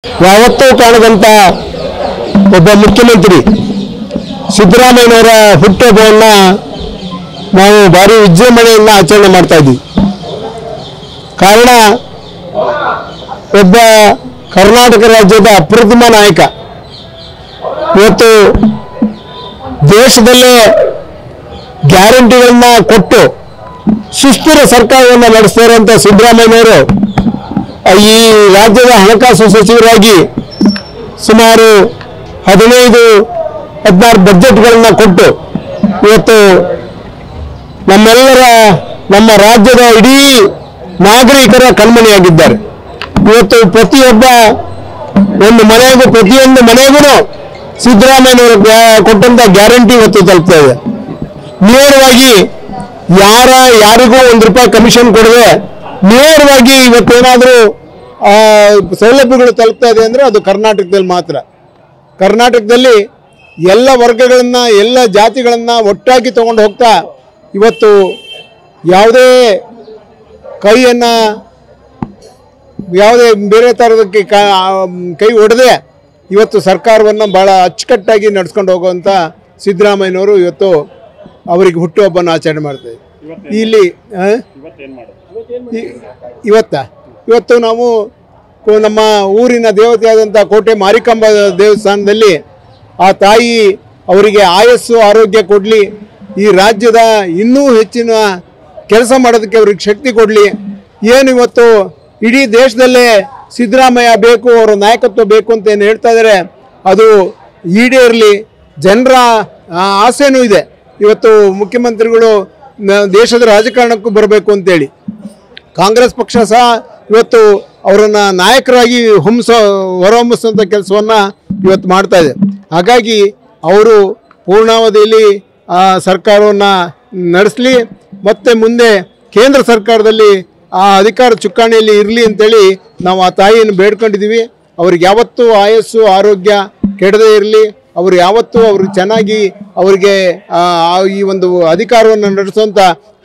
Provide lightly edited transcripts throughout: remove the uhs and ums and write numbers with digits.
ಯಾವತ್ತೂ ಕಾಣದಂತ ಒಬ್ಬ ಮುಖ್ಯಮಂತ್ರಿ ಸಿದ್ದರಾಮಯ್ಯನವರ ಹುಟ್ಟುಹಬ್ಬವನ್ನ ನಾವು ಭಾರಿ ವಿಜೃಂಭಣೆಯಿಂದ ಆಚರಣೆ ಮಾಡ್ತಾ ಇದ್ದೀವಿ. ಕಾರಣ ಒಬ್ಬ ಕರ್ನಾಟಕ ರಾಜ್ಯದ ಅಪ್ರತಿಮ ನಾಯಕ. ಇವತ್ತು ದೇಶದಲ್ಲೇ ಗ್ಯಾರಂಟಿಗಳನ್ನ ಕೊಟ್ಟು ಸುಸ್ಥಿರ ಸರ್ಕಾರವನ್ನು ನಡೆಸ್ತಾ ಇರುವಂತ ಸಿದ್ದರಾಮಯ್ಯನವರು ಈ ರಾಜ್ಯದ ಹಣಕಾಸು ಸಚಿವರಾಗಿ ಸುಮಾರು 15-16 ಬಜೆಟ್ಗಳನ್ನು ಕೊಟ್ಟು ಇವತ್ತು ನಮ್ಮ ರಾಜ್ಯದ ಇಡೀ ನಾಗರಿಕರ ಕಣ್ಮಣಿಯಾಗಿದ್ದಾರೆ. ಇವತ್ತು ಪ್ರತಿಯೊಂದು ಮನೆಗೂ ಸಿದ್ದರಾಮಯ್ಯನವರು ಕೊಟ್ಟಂತ ಗ್ಯಾರಂಟಿ ಇವತ್ತು ತಲುಪ್ತಾ ಇದೆ. ನೇರವಾಗಿ ಯಾರಿಗೂ ₹1 ಕಮಿಷನ್ ಕೊಡದೆ ನೇರವಾಗಿ ಇವತ್ತೇನಾದರೂ ಸೌಲಭ್ಯಗಳು ತಲುಪ್ತಾ ಇದೆ ಅಂದರೆ ಅದು ಕರ್ನಾಟಕದಲ್ಲಿ ಮಾತ್ರ. ಕರ್ನಾಟಕದಲ್ಲಿ ಎಲ್ಲ ವರ್ಗಗಳನ್ನ ಎಲ್ಲ ಜಾತಿಗಳನ್ನ ಒಟ್ಟಾಗಿ ತಗೊಂಡು ಹೋಗ್ತಾ ಇವತ್ತು ಯಾವುದೇ ಯಾವುದೇ ಬೇರೆ ಥರದಕ್ಕೆ ಕೈ ಹೊಡೆದೇ ಇವತ್ತು ಸರ್ಕಾರವನ್ನು ಭಾಳ ಅಚ್ಚುಕಟ್ಟಾಗಿ ನಡೆಸ್ಕೊಂಡು ಹೋಗುವಂಥ ಸಿದ್ದರಾಮಯ್ಯನವರು ಇವತ್ತು ಅವರಿಗೆ ಹುಟ್ಟುಹಬ್ಬನ ಆಚರಣೆ ಮಾಡ್ತೇವೆ. ಇಲ್ಲಿ ಇವತ್ತು ನಾವು ನಮ್ಮ ಊರಿನ ದೇವತೆಯಾದಂಥ ಕೋಟೆ ಮಾರಿಕಾಂಬ ದೇವಸ್ಥಾನದಲ್ಲಿ ಆ ತಾಯಿ ಅವರಿಗೆ ಆಯಸ್ಸು ಆರೋಗ್ಯ ಕೊಡಲಿ, ಈ ರಾಜ್ಯದ ಇನ್ನೂ ಹೆಚ್ಚಿನ ಕೆಲಸ ಮಾಡೋದಕ್ಕೆ ಅವ್ರಿಗೆ ಶಕ್ತಿ ಕೊಡಲಿ. ಏನು ಇವತ್ತು ಇಡೀ ದೇಶದಲ್ಲೇ ಸಿದ್ದರಾಮಯ್ಯ ಬೇಕು, ಅವರ ನಾಯಕತ್ವ ಬೇಕು ಅಂತ ಏನು ಹೇಳ್ತಾ ಇದ್ದಾರೆ ಅದು ಈಡೇರಲಿ. ಜನರ ಆಸೆನೂ ಇದೆ. ಇವತ್ತು ಮುಖ್ಯಮಂತ್ರಿಗಳು ದೇಶದ ರಾಜಕಾರಣಕ್ಕೂ ಬರಬೇಕು ಅಂತೇಳಿ ಕಾಂಗ್ರೆಸ್ ಪಕ್ಷ ಸಹ ಇವತ್ತು ಅವರನ್ನು ನಾಯಕರಾಗಿ ಹೊರಹೊಮ್ಮಿಸುವಂಥ ಕೆಲಸವನ್ನು ಇವತ್ತು ಮಾಡ್ತಾ ಇದೆ. ಹಾಗಾಗಿ ಅವರು ಪೂರ್ಣಾವಧಿಯಲ್ಲಿ ಸರ್ಕಾರವನ್ನು ನಡೆಸಲಿ, ಮತ್ತು ಮುಂದೆ ಕೇಂದ್ರ ಸರ್ಕಾರದಲ್ಲಿ ಆ ಅಧಿಕಾರ ಚುಕ್ಕಾಣಿಯಲ್ಲಿ ಇರಲಿ ಅಂತೇಳಿ ನಾವು ಆ ತಾಯಿಯನ್ನು ಬೇಡ್ಕೊಂಡಿದ್ದೀವಿ. ಅವ್ರಿಗೆ ಯಾವತ್ತೂ ಆಯಸ್ಸು ಆರೋಗ್ಯ ಕೆಡದೇ ಇರಲಿ, ಅವರು ಯಾವತ್ತೂ ಅವ್ರಿಗೆ ಚೆನ್ನಾಗಿ ಅವರಿಗೆ ಈ ಒಂದು ಅಧಿಕಾರವನ್ನು ನಡೆಸುವಂಥ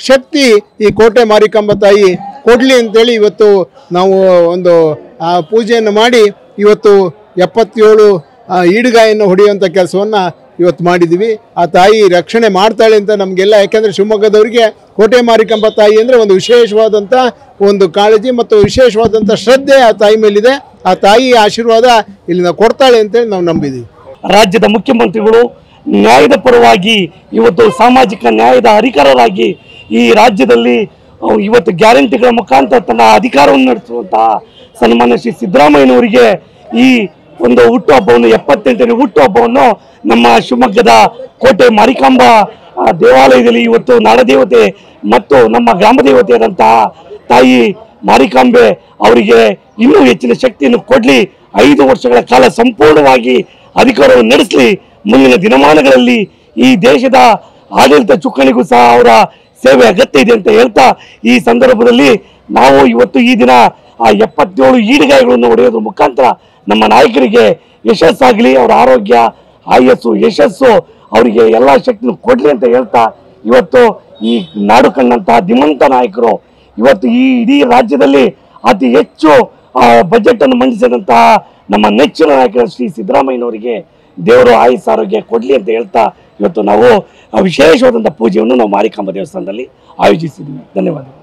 ಶಕ್ತಿ ಈ ಕೋಟೆ ಮಾರಿಕಾಂಬ ತಾಯಿ ಕೊಡಲಿ ಅಂತೇಳಿ ಇವತ್ತು ನಾವು ಒಂದು ಪೂಜೆಯನ್ನು ಮಾಡಿ ಇವತ್ತು 77 ಈಡುಗಾಯನ್ನು ಹೊಡೆಯುವಂಥ ಕೆಲಸವನ್ನು ಇವತ್ತು ಮಾಡಿದ್ದೀವಿ. ಆ ತಾಯಿ ರಕ್ಷಣೆ ಮಾಡ್ತಾಳೆ ಅಂತ ನಮಗೆಲ್ಲ, ಯಾಕೆಂದರೆ ಶಿವಮೊಗ್ಗದವರಿಗೆ ಕೋಟೆ ಮಾರಿಕಾಂಬ ತಾಯಿ ಅಂದರೆ ಒಂದು ವಿಶೇಷವಾದಂಥ ಒಂದು ಕಾಳಜಿ ಮತ್ತು ವಿಶೇಷವಾದಂಥ ಶ್ರದ್ಧೆ ಆ ತಾಯಿ ಮೇಲಿದೆ. ಆ ತಾಯಿ ಆಶೀರ್ವಾದ ಇಲ್ಲಿಂದ ಕೊಡ್ತಾಳೆ ಅಂತೇಳಿ ನಾವು ನಂಬಿದ್ದೀವಿ. ರಾಜ್ಯದ ಮುಖ್ಯಮಂತ್ರಿಗಳು ನ್ಯಾಯದ ಪರವಾಗಿ ಇವತ್ತು ಸಾಮಾಜಿಕ ನ್ಯಾಯದ ಹರಿಕಾರರಾಗಿ ಈ ರಾಜ್ಯದಲ್ಲಿ ಇವತ್ತು ಗ್ಯಾರಂಟಿಗಳ ಮುಖಾಂತರ ತನ್ನ ಅಧಿಕಾರವನ್ನು ನಡೆಸುವಂತಹ ಸನ್ಮಾನ್ಯ ಶ್ರೀ ಸಿದ್ದರಾಮಯ್ಯನವರಿಗೆ ಈ ಒಂದು ಹುಟ್ಟುಹಬ್ಬವನ್ನು 78ನೇ ಹುಟ್ಟುಹಬ್ಬವನ್ನು ನಮ್ಮ ಶಿವಮೊಗ್ಗದ ಕೋಟೆ ಮಾರಿಕಾಂಬ ದೇವಾಲಯದಲ್ಲಿ ಇವತ್ತು ನಾಡದೇವತೆ ಮತ್ತು ನಮ್ಮ ಗ್ರಾಮ ದೇವತೆಯಾದಂತಹ ತಾಯಿ ಮಾರಿಕಾಂಬೆ ಅವರಿಗೆ ಇನ್ನೂ ಹೆಚ್ಚಿನ ಶಕ್ತಿಯನ್ನು ಕೊಡಲಿ, 5 ವರ್ಷಗಳ ಕಾಲ ಸಂಪೂರ್ಣವಾಗಿ ಅಧಿಕಾರವನ್ನು ನಡೆಸಲಿ. ಮುಂದಿನ ದಿನಮಾನಗಳಲ್ಲಿ ಈ ದೇಶದ ಆಡಳಿತ ಚುಕ್ಕಾಣಿಗೂ ಸಹ ಅವರ ಸೇವೆ ಅಗತ್ಯ ಇದೆ ಅಂತ ಹೇಳ್ತಾ ಈ ಸಂದರ್ಭದಲ್ಲಿ ನಾವು ಇವತ್ತು ಈ ದಿನ ಆ 77 ಈಡುಗಾಯಿಗಳನ್ನು ಹೊಡೆಯೋದ್ರ ಮುಖಾಂತರ ನಮ್ಮ ನಾಯಕರಿಗೆ ಯಶಸ್ಸಾಗಲಿ, ಅವರ ಆರೋಗ್ಯ ಆಯಸ್ಸು ಯಶಸ್ಸು ಅವರಿಗೆ ಎಲ್ಲ ಶಕ್ತಿಯನ್ನು ಕೊಡಲಿ ಅಂತ ಹೇಳ್ತಾ ಇವತ್ತು ಈ ನಾಡು ಕಂಡಂತಹ ಧೀಮಂತ ನಾಯಕರು ಇವತ್ತು ಈ ಇಡೀ ರಾಜ್ಯದಲ್ಲಿ ಅತಿ ಹೆಚ್ಚು ಬಜೆಟನ್ನು ಮಂಡಿಸಿದಂತಹ ನಮ್ಮ ನೆಚ್ಚಿನ ನಾಯಕ ಶ್ರೀ ಸಿದ್ದರಾಮಯ್ಯನವರಿಗೆ ದೇವರು ಆಯುಸ್ ಆರೋಗ್ಯ ಕೊಡಲಿ ಅಂತ ಹೇಳ್ತಾ ಇವತ್ತು ನಾವು ವಿಶೇಷವಾದಂಥ ಪೂಜೆಯನ್ನು ನಾವು ಮಾರಿಕಾಂಬ ದೇವಸ್ಥಾನದಲ್ಲಿ ಆಯೋಜಿಸಿದ್ದೀವಿ. ಧನ್ಯವಾದಗಳು.